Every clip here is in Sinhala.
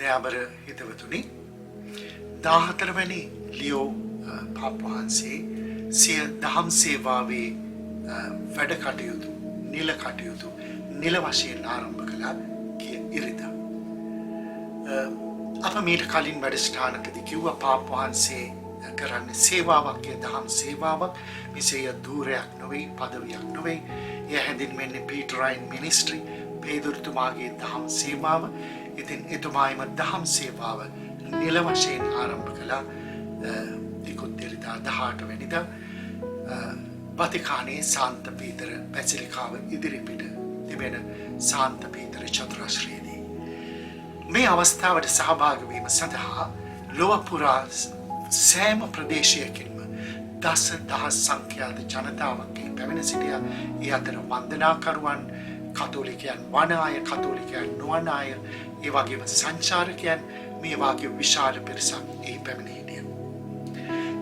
දයාබර හිතවතුනි 14 වැනි ලියෝ පාපවහන්සේ සිය දහම් සේවාවේ වැඩ කටයුතු නිල කටයුතු නිල වශයෙන් ආරම්භ කළා කිය ඉරිදා. අප මීට කලින් වැඩසටහනකදී කිව්වා පාපවහන්සේ කරන්නේ සේවාවක් දහම් සේවාවක්. මෙසේ දූරයක් නොවේ පදවියක් නොවේ. එය හැඳින්වෙන්නේ පීටරයින් මිනිස්ට්‍රි පේදුරුතුමාගේ දහම් සේවාව. ඉතින් එතුමායිම දහම් සේවාව නිල වශයෙන් ආරම්භ කළා. ඉකුත් ඉරිදා 18 වෙනිදා වතිකානයේ සාන්ත පීතර බැසිලිකාව ඉදිරිපිට තිබෙන සාන්ත පීතර චතුරාශ්‍රයේදී මේ අවස්ථාවට සහභාගී වීම සඳහා ලොව පුරා සෑම ප්‍රදේශයකින්ම දස දහස් සංඛ්‍යාත ජනතාවක් පැමිණ සිටියා. ඒ අතර වන්දනාකරුවන්, කතෝලිකයන් වන අය, කතෝලිකයන් නොවන අය, ඒ වගේම සංචාරකයන්, මේ වාගේ විශාල පිරිසක් එහි පැමිණ හිටියා.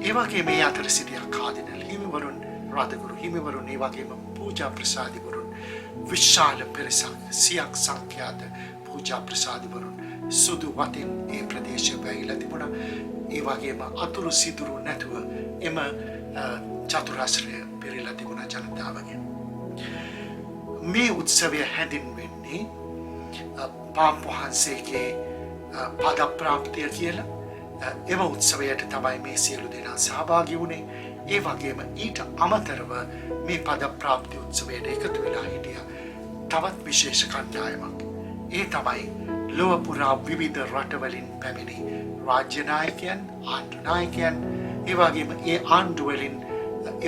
ඒ වගේම මේ අතර සිටියා කාදිනල් හිමිවරුන්, රාජගුරු හිමිවරුන්, ඒ වගේම පූජා ප්‍රසාදිවරුන්, විශාල පිරිසක් සියක් සංඛ්‍යාත පූජා ප්‍රසාදිවරුන් සුදු වතින් ඒ ප්‍රදේශය වැහිලා තිබුණා. ඒ වගේම අතුරු සිදුරු නැතුව එම චතුරාශ්‍රය පිරීලා තිබුණා ජනතාවගෙන්. මේ උත්සවය හැඳින්වෙන්නේ පාපවහන්සේගේ පදප්‍රාප්තිය කියලා. එම උත්සවයට තමයි මේ සියලු දෙනා සහභාගී වුණේ. ඒ වගේම ඊට අමතරව මේ පදප්‍රාප්ති උත්සවයට එකතු වෙලා හිටියා තවත් විශේෂ කණ්ඩායමක්. ඒ තමයි ලොව පුරා විවිධ රටවලින් පැමිණි රාජ්‍ය නායකයන්, ආණ්ඩු නායකයන්, ඒ වගේම ඒ ආණ්ඩුවලින්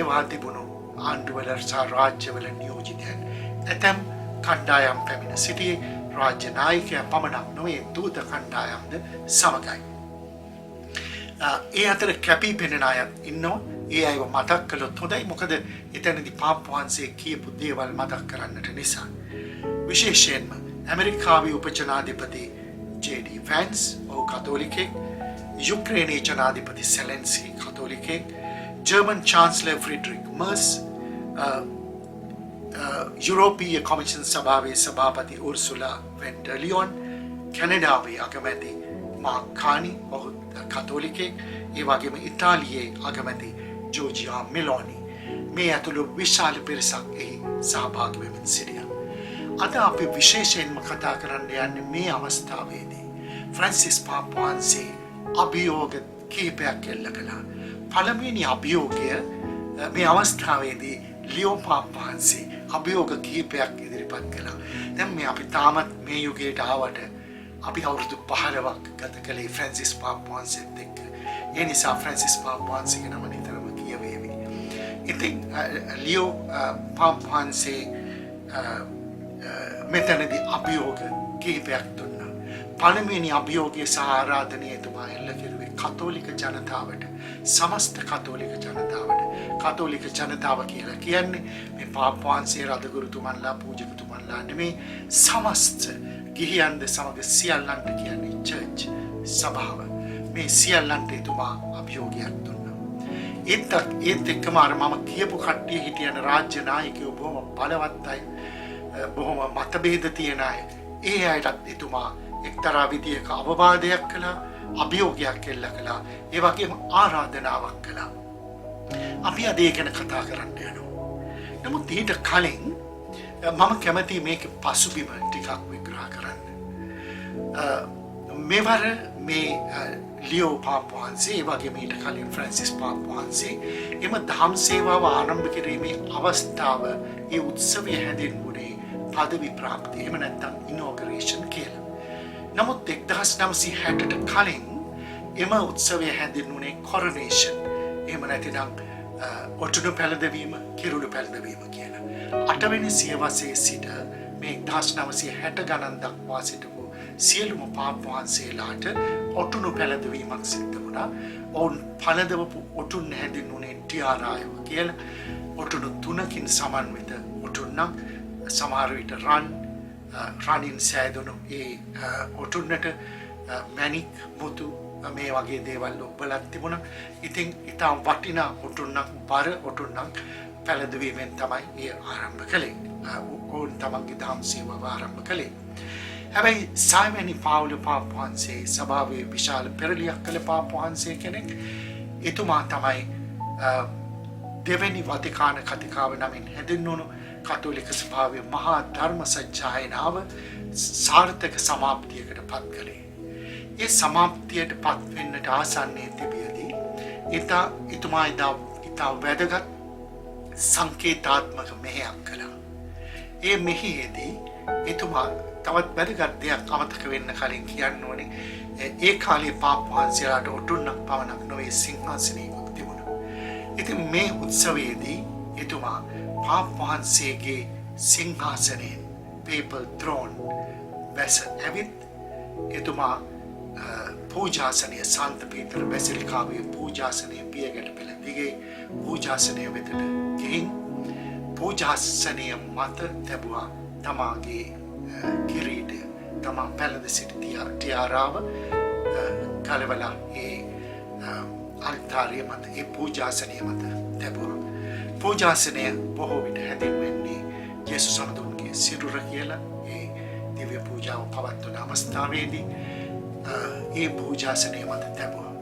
එවා තිබුණු ආණ්ඩුවල සහ රාජ්‍යවල නියෝජිතයන්. ඇතැම් කණ්ඩායම් පැමිණ සිටියේ රාජ්‍ය නායකයා පමණක් නොවේ, දූත කණ්ඩායම්ද සමගයි. ඒ අතර කැපී පෙනෙන අය ඉන්නවා. ඒ අයව මතක් කළොත් හොඳයි. මොකද එතනදී පාපවහන්සේ කියපු දේවල් මතක් කරන්නට නිසා. විශේෂයෙන්ම ඇමරිකාවේ උපජනාධිපති J.D. Vance, ඔහු කතෝලිකෙක්. යුක්‍රේනයේ ජනාධිපති සෙලෙන්ස්කී කතෝලිකෙක්. ජර්මන් චාන්සලර් ෆ්‍රීඩ්රික් මර්ස්, යුරෝපීය කොමිෂන් සභාවේ සභාපති උර්සුලා වෙන් ඩර් ලියොන්, කැනඩාවේ අගමැති මාක් කානි, ඔහු කතෝලිකෙක්. ඒ වගේම ඉතාලියේ අගමැති ජෝර්ජියා මෙලෝනි. මේ ඇතුළු විශාල පිරිසක් එහි සහභාගී වෙමින් සිටියා. අද අපි විශේෂයෙන්ම කතා කරන්න යන්නේ මේ අවස්ථාවේදී ෆ්‍රැන්සිස් පාපවහන්සේ අභියෝග කීපයක් එල්ල කළා. පළමුවෙනි අභියෝගය මේ අවස්ථාවේදී ලියෝ පාපවහන්සේ අභියෝග කීපයක් ඉදිරිපත් කළා. දැන් මේ අපි තාමත් මේ යුගයට ආවට අපි අවුරුදු 15ක් ගත කළේ ෆ්‍රැන්සිස් පාපවහන්සේත් එක්ක. ඒ නිසා ෆ්‍රැන්සිස් පාපවහන්සේගේ නම නිතරම කියවේවි. ඉතින් ලියෝ පාපවහන්සේ මෙතනදී අභියෝග කීපයක් දුන්නා. පළමුවෙනි අභියෝගයේ සහ ආරාධනය එතුමා එල්ල කෙරුවේ කතෝලික ජනතාවට, සමස්ත කතෝලික ජනතාවට. කතෝලික ජනතාව කියලා කියන්නේ මේ පාපවහන්සේ රදගුරුතුමන්ලා, පූජකතුමන්ලා නෙමෙයි, සමස්ත ගිහියන්ද සමග සියල්ලන්ට කියන්නේ චර්ච් සභාව. මේ සියල්ලන්ට එතුමා අභියෝගයක් දුන්නා. ඒත් එක්කම අර මම කියපු කට්ටිය හිටියන රාජ්‍ය නායකයෝ බොහොම බලවත් අය, බොහොම මතභේද තියෙන අය. ඒ අයටත් එතුමා එක්තරා විදියක අවවාදයක් කළා, අභියෝගයක් එල්ල කළා, ඒ වගේම ආරාධනාවක් කළා. අපි අද ඒ ගැන කතා කරන්න යනවා. නමුත් ඊට කලින් මම කැමති මේක පසුබිම ටිකක් විග්‍රහ කරන්න. මෙවර මේ ලියෝ පාපවහන්සේ, ඒ වගේම ඊට කලින් ෆ්‍රැන්සිස් පාපවහන්සේ එම දහම් සේවාව ආරම්භ කිරීමේ අවස්ථාව, ඒ උත්සවය හැඳින්වුණේ පදවි ප්‍රාප්තිය, එහෙම නැත්නම් ඉනෝගරේෂන් කියලා. නමුත් 1960ට කලින් එම උත්සවය හැඳින්වුණේ කොරොනේෂන්, එහෙම නැතිනම් ඔටුනු පැළඳවීම, කිරුළු පැළඳවීම කියලා. 8 වෙනි සියවසේ සිට මේ 1960 ගණන් දක්වා සිටපු සියලුම පාපවහන්සේලාට ඔටුනු පැළඳවීමක් සිද්ධ වුණා. ඔවුන් පළඳවපු ඔටුන් හැඳින්වුණේ ටියාරායව කියලා. ඔටුනු 3කින් සමන්විත ඔටුන්නක්, සමහර විට රනින් සෑදුණු ඒ ඔටුන්නට මැණික්, මුතු, මේ වගේ දේවල් ඔබලත් තිබුණා. ඉතින් ඉතාම වටිනා ඔටුන්නක්, බර ඔටුන්නක් පැළඳවීමෙන් තමයි ඒ ආරම්භ කළේ. ඔවුන් තමන්ගේ දහම් සේවාව ආරම්භ කළේ. හැබැයි සයිමනි පාවුල පාප් වහන්සේ සභාවේ විශාල පෙරලියක් කළ පාප් වහන්සේ කෙනෙක්. එතුමා තමයි දෙවැනි වතිකාන කතිකාව නමින් හැඳින්වුණු කතෝලික සභාවේ මහා ධර්ම සජ්ජායනාව සාර්ථක සමාප්තියකට පත් කළේ. ඒ සමාප්තියට පත්වෙන්නට ආසන්නයේ තිබියදී එතුමා ඉතා වැදගත් සංකේතාත්මක මෙහෙයක් කළා. ඒ මෙහෙයේදී එතුමා තවත් වැදගත් දෙයක් අමතක වෙන්න කලින් කියන්න ඕනේ. ඒ කාලේ පාප් වහන්සේලාට ඔටුන්නක් පවණක් නොවේ සිංහාසනයක් තිබුණා. ඉතින් මේ උත්සවයේදී එතුමා පාප් වහන්සේගේ සිංහාසනයෙන් papal throne බැස ඇවිත් එතුමා පූජාසනය සාන්ත පීතර බැසිලිකාවේ පූජාසනය පියගැට පෙළ දිගේ පූජාසනය වෙතට ගිහින් පූජාසනය මත තැබුවා තමාගේ කිරීටය. තමා පැළඳ සිටි ටියාරාව ගලවලා ඒ අල්තාරිය මත ඒ පූජාසනය මත තැබුවා. පූජාසනය බොහෝ විට හැඳින්වෙන්නේ යේසුස් සමඳුන්ගේ සිරුර කියලා. ඒ දිව්‍ය පූජාව පවත්වන අවස්ථාවේදී ඒ පූජාසනය මත තැබුවා.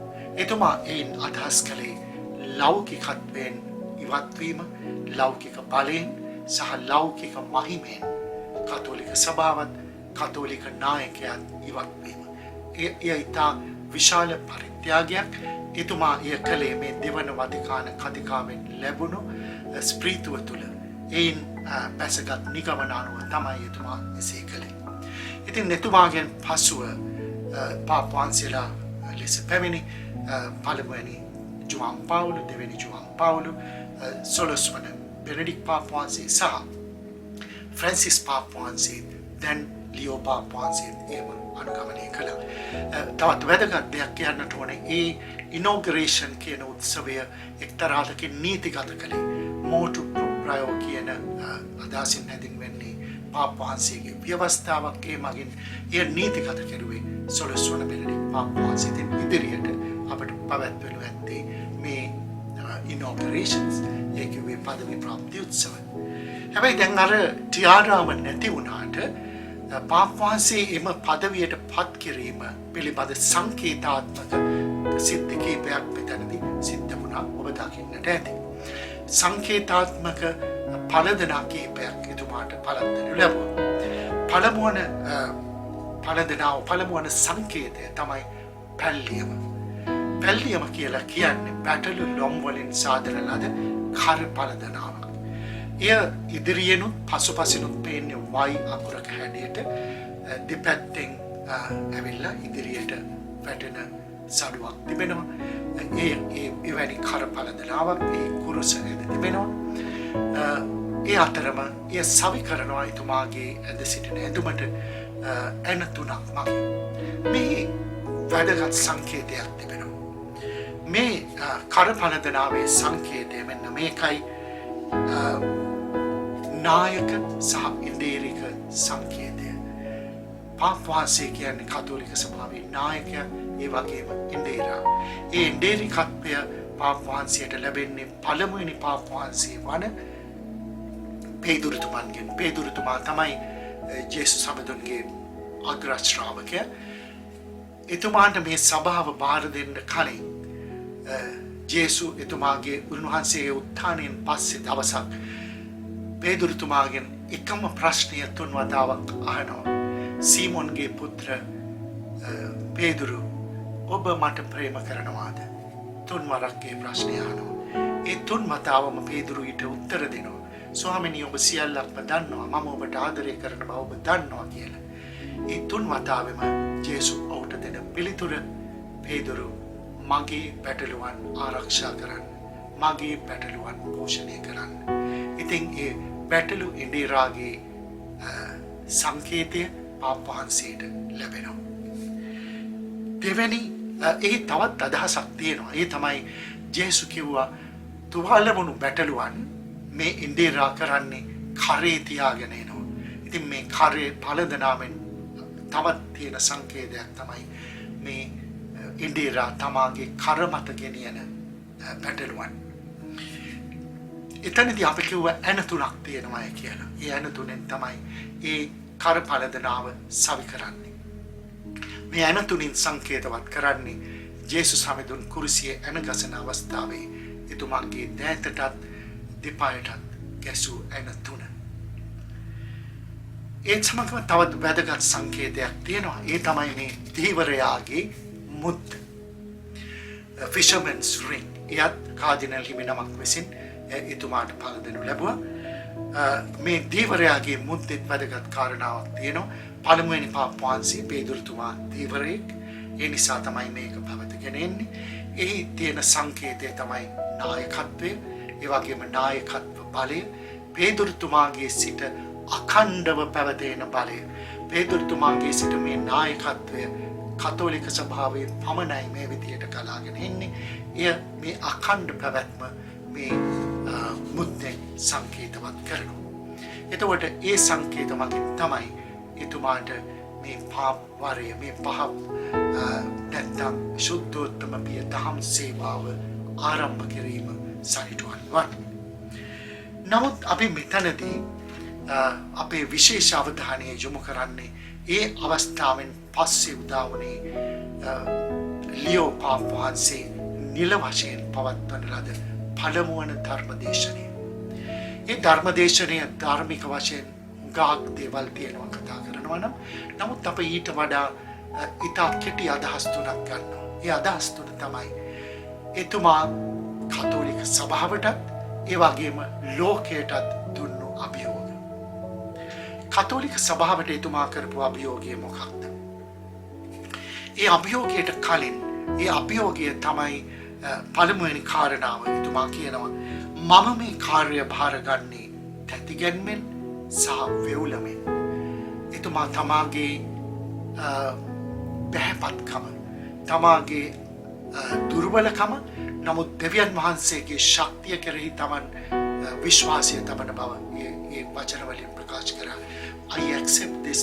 එතුමා එයින් අදහස් කළේ ලෞකිකත්වයෙන් ඉවත්වීම, ලෞකික බලයෙන් සහ ලෞකික මහිමයෙන් කතෝලික සභාවත් කතෝලික නායකයන් ඉවත්වීම. එය ඉතා විශාල පරිත්‍යාගයක්. එතුමා එය කළේ මේ දෙවන වතිකාන කතිකාවෙන් ලැබුණු ස්ප්‍රීතුව තුළ එයින් බැසගත් නිගමනානුව තමයි එතුමා එසේ කළේ. ඉතින් එතුමාගෙන් පසුව පාප් වහන්සේලා ලෙස පැමිණි පළමුවැනි ජුවන් පවුලු, දෙවැනි ජුවන් පවුලු, 16 වන බෙනඩික් පාප් වහන්සේ සහ ෆ්‍රැන්සිස් පාප් වහන්සේ, දැන් ලියෝ පාප් වහන්සේ එම අනුගමනය කළා. තවත් වැදගත් දෙයක් කියන්නට ඕනේ, ඒ ඉනෝගරේෂන් කියන උත්සවය එක්තරාතකින් නීතිගත කළේ මෝටු ප්‍රයෝ කියන අදහසින් හැඳින්වෙන්නේ පාප් වහන්සේගේ ව්‍යවස්ථාවක්. ඒ මගින් එය නීතිගත කෙරුවේ 16 වන බෙනඩික් පාප් වහන්සේ. ඉදිරියට අපට පැවැත්වෙනු ඇත්තේ මේ ඉනෝගරේෂන්ස්, ඒ කිව්වේ පදවි ප්‍රාප්ති උත්සව. හැබැයි දැන් අර ටියාරාව නැති වුණාට පාප් වහන්සේ එම පදවියට පත් කිරීම පිළිබඳ සංකේතාත්මක සිද්ධ කීපයක් මෙතනදී සිද්ධ වුණා. ඔබ දකින්නට ඇති. සංකේතාත්මක පළදනා කීපයක් එතුමාට පළඳනු ලැබුවා. පළමුවන සංකේතය තමයි පැල්ලියම. පැල්ලියම කියලා කියන්නේ පැටලු ලොම් වලින් සාදන ලද කර පළදනාවක්. එය ඉදිරියෙනුත් පසුපසිනුත් පේන්නේ Y අකුරක හැඩයට දෙපැත්තෙන් ඇවිල්ලා ඉදිරියට වැටෙන සඩුවක් තිබෙනවා. එවැනි කර පළදනාවක් ඒ කුරුස ඇද තිබෙනවා. ඒ අතරම එය සවි කරනවා එතුමාගේ ඇද සිටින ඇඳුමට ඇන 3ක් මගින්. මේ වැදගත් සංකේතයක් තිබෙනවා. මේ කර පළදනාවේ සංකේතය මෙන්න මේකයි. නායක සහ ඉන්දේරික සංකේතය. පාප් වහන්සේ කියන්නේ කතෝලික සභාවේ නායකයා, ඒ වගේම ඉන්දේරා. ඒ ඉන්දේරිකත්වය පාප් වහන්සේට ලැබෙන්නේ පළමුවෙනි පාප් වහන්සේ වන පේදුරුතුමන්ගෙන්. පේදුරුතුමා තමයි ජේසුස් සමඳුන්ගේ අග්‍ර ශ්‍රාවකයා. එතුමාට මේ සභාව බාර දෙන්න කලින් ජේසු එතුමාගේ උන්වහන්සේගේ උත්ථානයෙන් පස්සේ දවසක් පේදුරුතුමාගෙන් එකම ප්‍රශ්නය 3 වතාවක් අහනවා. සීමොන්ගේ පුත්‍ර පේදුරු, ඔබ මට ප්‍රේම කරනවාද? 3 වරක් ඒ ප්‍රශ්නය අහනවා. ඒ 3 වතාවම පේදුරු ඊට උත්තර දෙනවා. ස්වාමිනී, ඔබ සියල්ලක්ම දන්නවා, මම ඔබට ආදරය කරන බව ඔබ දන්නවා කියලා. ඒ 3 වතාවෙම ජේසු ඔහුට දෙන පිළිතුර, පේදුරු, මගේ පැටලුවන් ආරක්ෂා කරන්න, මගේ පැටලුවන් පෝෂණය කරන්න. ඉතින් ඒ පැටලු ඉන්දිරාගේ සංකේතය පාප් වහන්සේට ලැබෙනවා. දෙවැනි එහි තවත් අදහසක් තියෙනවා. ඒ තමයි ජේසු කිව්වා තුවාල වුණු පැටලුවන් මේ ඉන්දිරා කරන්නේ කරේ තියාගෙන එනවා. ඉතින් මේ කරේ පළදනාවෙන් තවත් තියෙන සංකේතයක් තමයි මේ ඉන්දිරා තමාගේ කර මත ගෙනියන පැටලුවන්. එතනදී අපි කිව්වා ඇන 3ක් තියෙනවා කියලා. ඒ ඇන 3ෙන් තමයි ඒ කරපලදනාව සවි කරන්නේ. මේ ඇන තුලින් සංකේතවත් කරන්නේ ජේසුස් හැමදුන් කුරුසියේ ඇන ගසන අවස්ථාවේ එතුමාගේ දෑතටත් දෙපායටත් ගැසූ ඇන තුන. ඒත් සමගම තවත් වැදගත් සංකේතයක් තියෙනවා. ඒ තමයි මේ ධීවරයාගේ මුද්ද. Fisherman's ring. එයත් කාදිනල් හිමි නමක් විසින් එතුමාට පළදෙනු ලැබුවා. මේ ධීවරයාගේ මුද්දෙත් වැදගත් කාරණාවක් තියෙනවා. පළමුවෙනි පාප් වහන්සේ පේදුරුතුමා ධීවරයෙක්. ඒ නිසා තමයි මේක පවත්ගෙන එන්නේ. එහි තියෙන සංකේතය තමයි නායකත්වය. ඒ වගේම නායකත්ව බලය. පේදුරුතුමාගේ සිට අඛණ්ඩව පැවතෙන බලය. පේදුරුතුමාගේ සිට මේ නායකත්වය කතෝලික සභාවේ පමණයි මේ විදියට කලාගෙන එන්නේ. එය මේ අඛණ්ඩ පැවැත්ම මේ මුද්දෙන් සංකේතවත් කරනවා. එතකොට ඒ සංකේත මතින් තමයි එතුමාට මේ පාප වරය මේ පහ නැත්නම් ශුද්ධෝත්තම පිය දහම් සේවාව ආරම්භ කිරීම සනිටුවන් වන්නේ. නමුත් අපි මෙතනදී අපේ විශේෂ අවධානය යොමු කරන්නේ ඒ අවස්ථාවෙන් පස්සේ උදා වුණේ ලියෝ පාප් වහන්සේ නිල වශයෙන් පවත්වන ලද පළමුවන ධර්මදේශනය. ඒ ධර්මදේශනය ධර්මික වශයෙන් ගාක් දේවල් තියෙනවා කතා කරනවා නම් නමුත් අප ඊට වඩා ඉතා කෙටි අදහස් තුනක් ගන්නවා. ඒ අදහස් තුන තමයි එතුමා කතෝලික සභාවටත් ඒ වගේම ලෝකයටත් දුන්නු අභියෝග. කතෝලික සභාවට එතුමා කරපු අභියෝගය මොකක්ද? ඒ අභියෝගයට කලින් ඒ අභියෝගය තමයි පළමුවෙනි කාරණාව. එතුමා කියනවා මම මේ කාර්ය භාරගන්නේ තැතිගැන්මෙන් සහ වෙවුලමෙන්. එතුමා තමාගේ පැහැපත්කම තමාගේ දුර්වලකම නමුත් දෙවියන් වහන්සේගේ ශක්තිය කෙරෙහි තමන් විශ්වාසය තබන බව ඒ වචනවලින් ප්‍රකාශ කරා. I accept this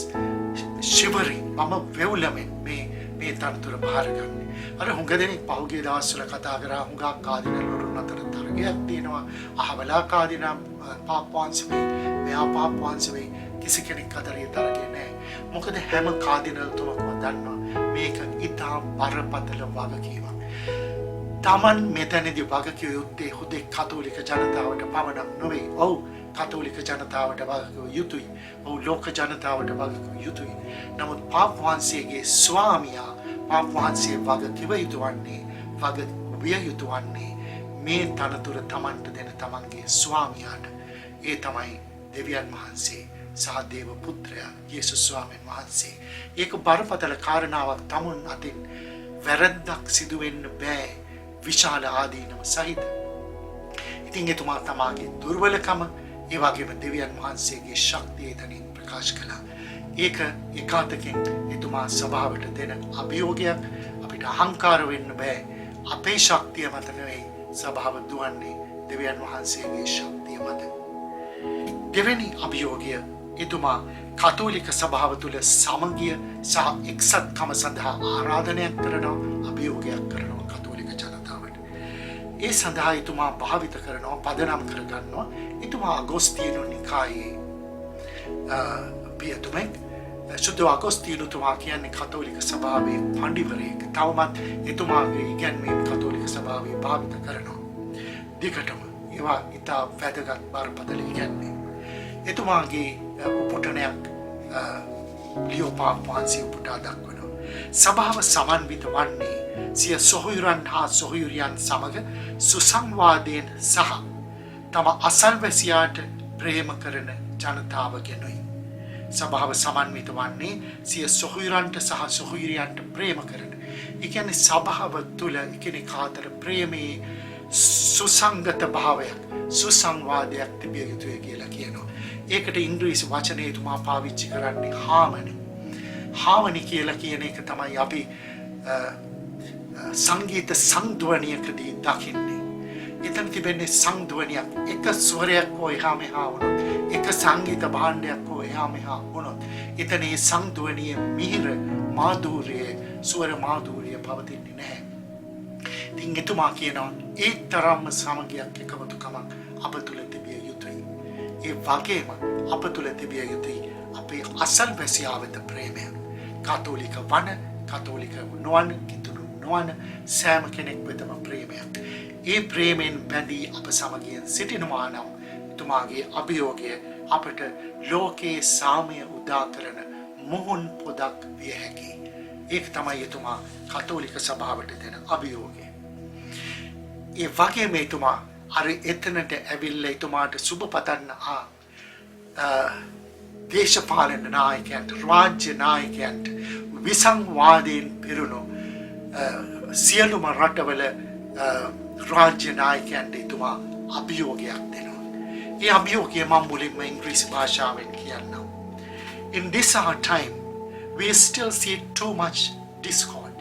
shivering. මම වෙවුලමෙන් මේ තනතුර භාරගන්නේ. අර හුඟ දෙනෙක් පහුගිය දවස්වල කතා කරා හුඟක් කාදිනල්වරුන් අතර තරගයක් තියෙනවා. අහවලා කාදිනම් පාප් වහන්සේ මෙයා පාප් වහන්සේ කිසි කෙනෙක් අතර ඒ තරගේ නැහැ. මොකද හැම කාදිනල්තුමක්ම දන්නවා මේක ඉතා බරපතල වගකීමක්. තමන් මෙතැනදී වගකිව යුත්තේ හුදෙක් කතෝලික ජනතාවට පමණක් නොවේ. ඔව් කතෝලික ජනතාවට වගකිව යුතුයි. ඔව් ලෝක ජනතාවට වගකිව යුතුයි. නමුත් පාප් වහන්සේගේ ස්වාමියා පාප් වහන්සේ වගකිව යුතු වන්නේ වග විය යුතු වන්නේ මේ තනතුර තමන්ට දෙන තමන්ගේ ස්වාමියාට. ඒ තමයි දෙවියන් වහන්සේ සහ දේව පුත්‍රයා යේසුස් ස්වාමීන් වහන්සේ. ඒක බරපතල කාරණාවක්. තමුන් අතින් වැරද්දක් සිදුවෙන්න බෑ විශාල ආදීනව සහිත. ඉතින් එතුමා තමාගේ දුර්වලකම ඒ වගේම දෙවියන් වහන්සේගේ ශක්තිය එතනින් ප්‍රකාශ කළා. ඒක එකාතකින් එතුමා සභාවට දෙන අභියෝගයක්. අපිට අහංකාර වෙන්න බෑ. අපේ ශක්තිය මත නෙවෙයි සභාව දුවන්නේ දෙවියන් වහන්සේගේ ශක්තිය මත. දෙවෙනි අභියෝගය එතුමා කතෝලික සභාව තුළ සමගිය සහ එක්සත්කම සඳහා ආරාධනයක් කරනවා අභියෝගයක් කරනවා කතෝලික ජනතාවට. ඒ සඳහා එතුමා භාවිත කරනවා පදනම් කරගන්නවා එතුමා අගෝස්තියනු නිකායේ පියතුමෙක් සුදු අගෝස්තියනුතුමා කියන්නේ කතෝලික සභාවේ පඬිවරයෙක්. තවමත් එතුමාගේ ඉගැන්වීම් කතෝලික සභාවේ භාවිත කරනවා. දිගටම ඒවා ඉතා වැදගත් බරපතල ඉගැන්වීම්. එතුමාගේ උපුටනයක් ලියෝ පාප් වහන්සේ උපුටා දක්වනවා. සභාව සමන්විත වන්නේ සිය සොහොයුරන් හා සොහොයුරියන් සමග සුසංවාදයෙන් සහ තම අසල්වැසියාට ප්‍රේම කරන ජනතාව ගැනුයි. සභාව සමන්විත වන්නේ සිය සොහොයුරන්ට සහ සොහොයුරියන්ට ප්‍රේම කරන. ඒ කියන්නේ සභාව තුළ එකිනෙකා අතර ප්‍රේමයේ සුසංගත භාවයක් සුසංවාදයක් තිබිය යුතුය කියලා කියනවා. ඒකට ඉංග්‍රීසි වචනේ එතුමා පාවිච්චි කරන්නේ හාමනි. හාමනි කියලා කියන එක තමයි අපි සංගීත සංධ්වනියකදී දකින්නේ. එතන තිබෙන්නේ සංධ්වනියක්. එක ස්වරයක් හෝ එහා මෙහා වුණොත්, එක සංගීත භාණ්ඩයක් හෝ එහා මෙහා වුණොත්, එතන ඒ සංධ්වනිය මිහිර මාධුර්යය, ස්වර මාධුර්යය පවතින්නේ නැහැ. ඉතින් එතුමා කියනවා ඒ තරම්ම සමගියක් එකමුතුකමක් අප තුළ තිබිය යුතුයි. ඒ වගේම අප තුළ තිබිය යුතුයි අපේ අසල්වැසියා වෙත ප්‍රේමය. කතෝලික වන, කතෝලික නොවන, කිතුණු නොවන සෑම කෙනෙක් වෙතම ප්‍රේමයක්. ඒ ප්‍රේමයෙන් බැඳී අප සමගියෙන් සිටිනවා නම් එතුමාගේ අභියෝගය අපට ලෝකයේ සාමය උදා කරන මොහොන් පොදක් විය හැකියි. ඒක තමයි එතුමා කතෝලික සභාවට දෙන අභියෝගය. ඒ වගේම එතුමා අර එතනට ඇවිල්ලා එතුමාට සුබ පතන්න දේශපාලන නායකයන්ට, රාජ්‍ය නායකයන්ට, විසංවාදයෙන් පිරුණු සියලුම රටවල රාජ්‍ය නායකයන්ට එතුමා අභියෝගයක් දෙනවා. ඒ අභියෝගය මම මුලින්ම ඉංග්‍රීසි භාෂාවෙන් කියන්නම්. In this our time, we still see too much discord,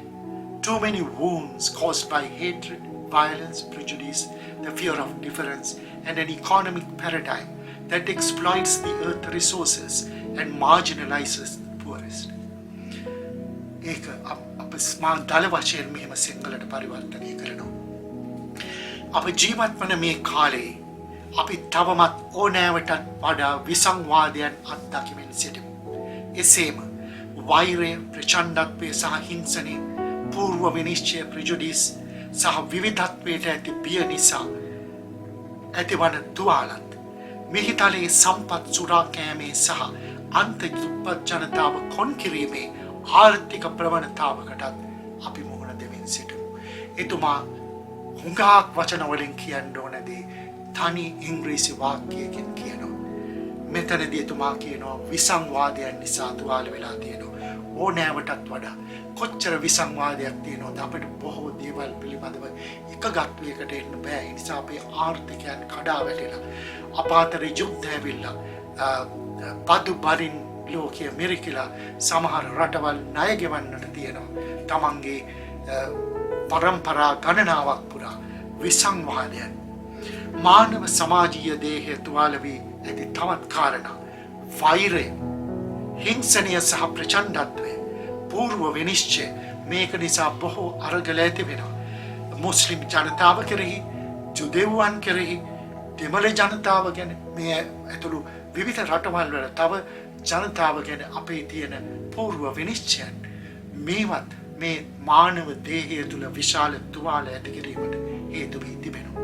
too many wounds caused by hatred, violence, prejudice, the fear of difference, and an economic paradigm that exploits the earth's resources and marginalizes the poorest. ඒක අප මා දල වශයෙන් මෙහෙම සිංහලට පරිවර්තනය කරනවා. අප ජීවත් වන මේ කාලේ අපි තවමත් ඕනෑවටත් වඩා විසංවාදයන් අත්දකිමින් සිටිමු. එසේම වෛරය, ප්‍රචණ්ඩත්වය සහ හිංසනය, పూర్ව විනිශ්චය, ප්‍රජුඩිස් සහ විවිධත්වයට ඇති බිය නිසා ඇතිවන තුවාලත්, මිහිතලයේ සම්පත් සුරා කෑමේ සහ අන්ත දුප්පත් ජනතාව කොන් කිරීමේ ආර්ථික ප්‍රවණතාවකටත් අපි මුහුණ දෙමින් සිටිමු. එතුමා හුඟක් වචන වලින් කියන්න ඕනදී තනි ඉංග්‍රීසි වාක්‍යයකින් කියනවා. මෙතනදී එතුමා කියනවා විසංවාදයන් නිසා තුවාල වෙලා තියෙනවා. ඕනෑවටත් වඩා කොච්චර විසංවාදයක් තියෙනවද අපිට බොහෝ දේවල් පිළිබඳව එකගත්වයකට එන්න බෑ. ඒ නිසා අපේ ආර්ථිකයන් කඩා වැටෙලා අප අතර යුද්ධ ඇවිල්ලා බදු බරින් ලෝකයේ මිරිකිලා සමහර රටවල් ණය ගෙවන්නට තියෙනවා. තමන්ගේ පරම්පරා ගණනාවක් පුරා විසංවාදයන් මානව සමාජීය දේහය තුවාල වී ඇති තවත් කාරණා වෛරය, හිංසනය සහ ප්‍රචණ්ඩත්වය, పూర్ව විනිශ්චය. මේක නිසා බොහෝ අරගල ඇති වෙනවා. මුස්ලිම් ජනතාව කෙරෙහි, ජුදෙව්වන් කෙරෙහි, දෙමළ ජනතාව ගැන, මේ ඇතුළු විවිධ රටවල් වල තව ජනතාව ගැන අපේ තියෙන పూర్ව විනිශ්චයන් මේවත් මේ මානව දේහය තුළ විශාල තුවාල ඇති කිරීමට හේතු වී තිබෙනවා.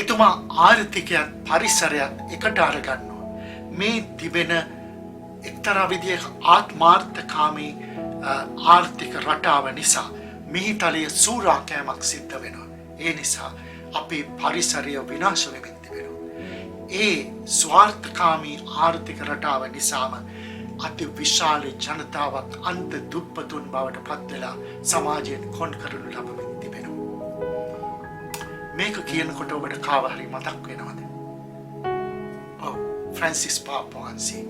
එතුමා ආර්ථිකයත් පරිසරයත් එකට අරගන්නවා. මේ තිබෙන එක්තරා විදියක ආත්මාර්ථකාමී ආර්ථික රටාව නිසා මිහිතලයේ සූරාකෑමක් සිද්ධ වෙනවා. ඒ නිසා අපේ පරිසරය විනාශ වෙමින් තිබෙනවා. ඒ ස්වාර්ථකාමී ආර්ථික රටාව නිසාම අති විශාල ජනතාවක් අන්ත දුප්පතුන් බවට පත් වෙලා සමාජයෙන් කොන් කරනු ලබමින් තිබෙනවා. මේක කියනකොට ඔබට කාව හරි මතක් වෙනවද? ඔව්, ෆ්‍රැන්සිස් පාපා වහන්සේ.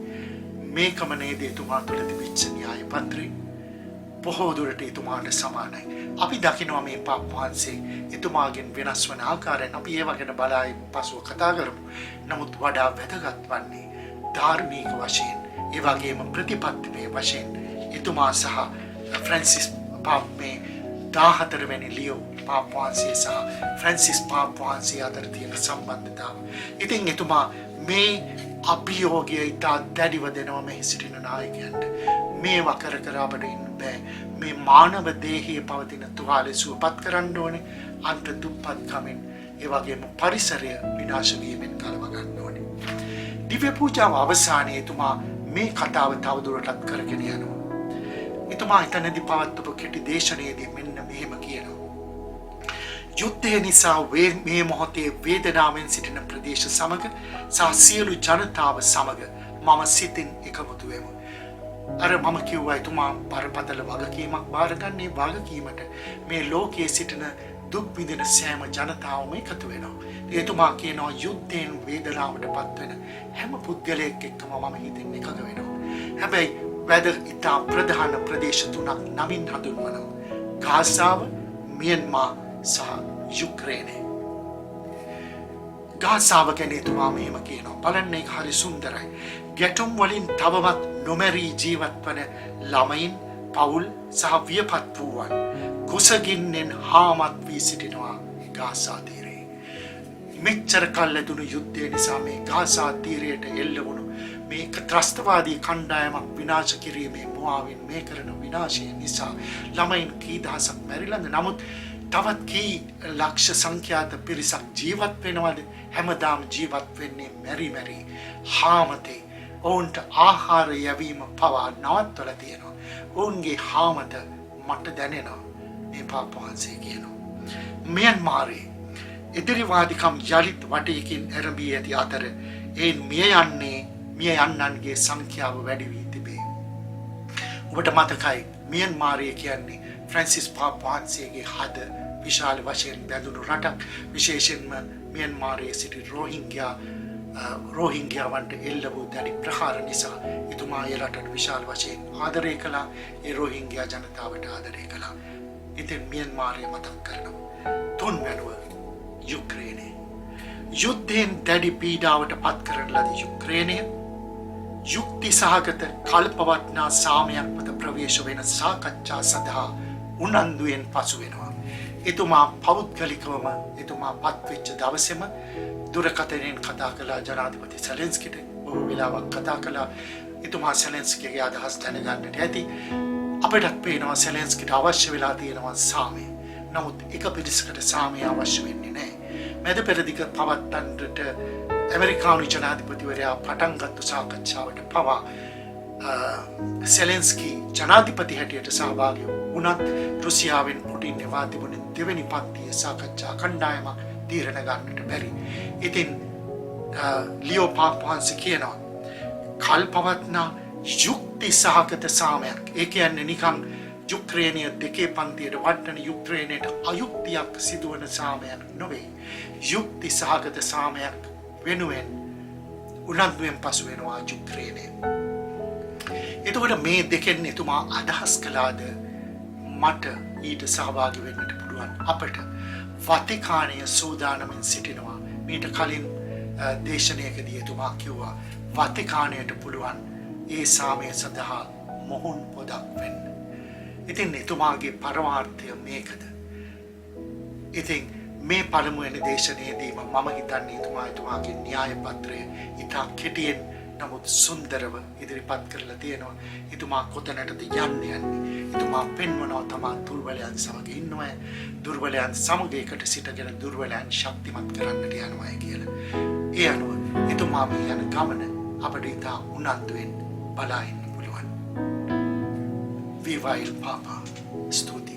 මේකම නේද එතුමා තුළ තිබිච්ච න්‍යාය පත්‍රය. බොහෝ දුරට එතුමාට සමානයි. අපි දකිනවා මේ පාපා වහන්සේ එතුමාගෙන් වෙනස් වන ආකාරයෙන්. අපි ඒව ගැන බලායි පසුව කතා කරමු. නමුත් වඩා වැදගත් වන්නේ ධාර්මික වශයෙන්, ඒ වගේම ප්‍රතිපත්තිමය වශයෙන් එතුමා සහ ෆ්‍රැන්සිස් පාප්මේ 14 වෙනි ලියෝ පාපා වහන්සේ සහ ෆ්‍රැන්සිස් පාපා වහන්සේ අතර තියෙන සම්බන්ධතාව. ඉතින් එතුමා මේ අභියෝගය ඉතා දැඩිව දෙනවා මෙහි සිටින නායකයන්ට. මේවා කර කර අපට ඉන්න බෑ. මේ මානව දේහයේ පවතින තුවාලය සුවපත් කරන්න ඕනේ. අන්ත දුප්පත්කමින්, ඒ වගේම පරිසරය විනාශ වීමෙන් ගලව ගන්න ඕනේ. දිව්‍ය පූජාව අවසානයේ එතුමා මේ කතාව තවදුරටත් කරගෙන යනවා. එතුමා එතනදී පවත්වපු කෙටි දේශනාවේදී මෙන්න මෙහෙම කියනවා. යුද්ධය නිසා මේ මොහොතේ වේදනාවෙන් සිටින ප්‍රදේශ සමග සහ සියලු ජනතාව සමග මම සිතින් එකමුතු වෙමු. අර මම කිව්වා එතුමා බරපතල වගකීමක් බාරගන්නේ. වගකීමට මේ ලෝකයේ සිටින දුක් විඳින සෑම ජනතාවම එකතු වෙනවා. එතුමා කියනවා යුද්ධයෙන් වේදනාවට පත් වෙන හැම පුද්ගලයෙක් එක්කම මම හිතින් එකඟ වෙනවා. හැබැයි ඉතා ප්‍රධාන ප්‍රදේශ තුනක් නමින් හඳුන්වනවා. ගාසාව, මියන්මා සහ යුක්රේනය. ගාසාව ගැන එතුමා මෙහෙම කියනවා. බලන්න, ඒක හරි සුන්දරයි. ගැටුම් වලින් තවමත් නොමැරී ජීවත් වන ළමයින්, පවුල් සහ වියපත් වූවන් කුසගින්නෙන් හාමත් වී සිටිනවා ගාසා තීරයේ. මෙච්චර කල් ඇතුණු යුද්ධය නිසා මේ ගාසා තීරයට එල්ල වුණු මේක ත්‍රස්තවාදී කණ්ඩායමක් විනාශ කිරීමේ මුවාවෙන් මේ කරන විනාශය නිසා ළමයින් කී දහසක් මැරිලාද? නමුත් තවත් කී ලක්ෂ සංඛ්‍යාත පිරිසක් ජීවත් වෙනවද? හැමදාම ජීවත් වෙන්නේ මැරි හාමතේ. ඔවුන්ට ආහාර යැවීම පවා නවත්වලා තියෙනවා. ඔවුන්ගේ හාමත මට දැනෙනවා. මේ පාපවහන්සේ කියනවා. මියන්මාරේ ඉදිරිවාදිකම් යළිත් වටයකින් ඇරඹී ඇති අතර එයින් මිය යන්නන්ගේ සංඛ්‍යාව වැඩි වී තිබේ. ඔබට මතකයි මියන්මාරය කියන්නේ ෆ්‍රැන්සිස් පාපවහන්සේගේ හද විශාල වශයෙන් බැඳුණු රටක්. විශේෂයෙන්ම මියන්මාරයේ සිටි රෝහිංග්‍යාවන්ට එල්ල වූ දැඩි ප්‍රහාර නිසා එතුමා ඒ රටට විශාල වශයෙන් ආදරය කළා. ඒ රෝහිංග්‍යා ජනතාවට ආදරය කළා. ඉතින් මියන්මාරය මතක් කරනවා. තුන්වැනුව යුක්‍රේනය. යුද්ධයෙන් දැඩි පීඩාවට පත් කරන ලද යුක්‍රේනය යුක්ති සහගත කල්පවත්නා සාමයක් මත ප්‍රවේශ වෙන සාකච්ඡා සඳහා උනන්දුවෙන් පසු වෙනවා. එතුමා පෞද්ගලිකවම එතුමා පත්වෙච්ච දවසේම දුරකථනයෙන් කතා කළා ජනාධිපති සෙලෙන්ස්කිට. බොහෝ වෙලාවක් කතා කළා. එතුමා සෙලෙන්ස්කිගේ අදහස් දැනගන්නට ඇති. අපිටත් පේනවා සෙලෙන්ස්කිට අවශ්‍ය වෙලා තියෙනවා සාමය. නමුත් එක පිරිසකට සාමය අවශ්‍ය වෙන්නේ නැහැ. මැද පෙරදිග පවත්වන්නට ඇමරිකානු ජනාධිපතිවරයා පටන්ගත්තු සාකච්ඡාවට පවා සෙලෙන්ස්කි ජනාධිපති හැටියට සහභාගී වුණත් රුසියාවෙන් පුටින් එවා තිබුණේ දෙවෙනි පන්තියේ සාකච්ඡා කණ්ඩායමක් තීරණ ගන්නට බැරි. ඉතින් ලියෝ පාපවහන්සේ කියනවා කල්පවත්නා යුක්ති සහගත සාමයක්. ඒ කියන්නේ නිකන් යුක්‍රේනය දෙකේ පන්තියට වටන යුක්‍රේනයට අයුක්තියක් සිදුවන සාමයක් නොවේ. යුක්ති සහගත සාමයක් වෙනුවෙන් උනන්දුවෙන් පසු වෙනවා යුක්‍රේනය. එතකොට මේ දෙකෙන් එතුමා අදහස් කළාද මට ඊට සහභාගී වෙන්නට පුළුවන්. අපට වතිකානය සූදානමින් සිටිනවා. මීට කලින් දේශනයකදී එතුමා කිව්වා වතිකානයට පුළුවන් ඒ සාමය සඳහා මොහොන් පොදක් වෙන්න. ඉතින් එතුමාගේ පරමාර්ථය මේකද. ඉතින් මේ පළමුවෙනි දේශනයේදීම මම හිතන්නේ එතුමාගේ න්‍යාය පත්‍රය ඉතා කෙටියෙන් නමුත් සුන්දරව ඉදිරිපත් කරලා තියෙනවා. එතුමා කොතැනටද යන්නේ. එතුමා පෙන්වනවා තමා දුර්වලයන් සමග ඉන්නවා. දුර්වලයන් සමග එකට සිටගෙන දුර්වලයන් ශක්තිමත් කරන්නට යනවා කියලා. ඒ අනුව එතුමා මේ යන ගමන අපිට ඉතා උනන්දුවෙන් බලා ඉන්න පුළුවන්. Viva il Papa. Studio.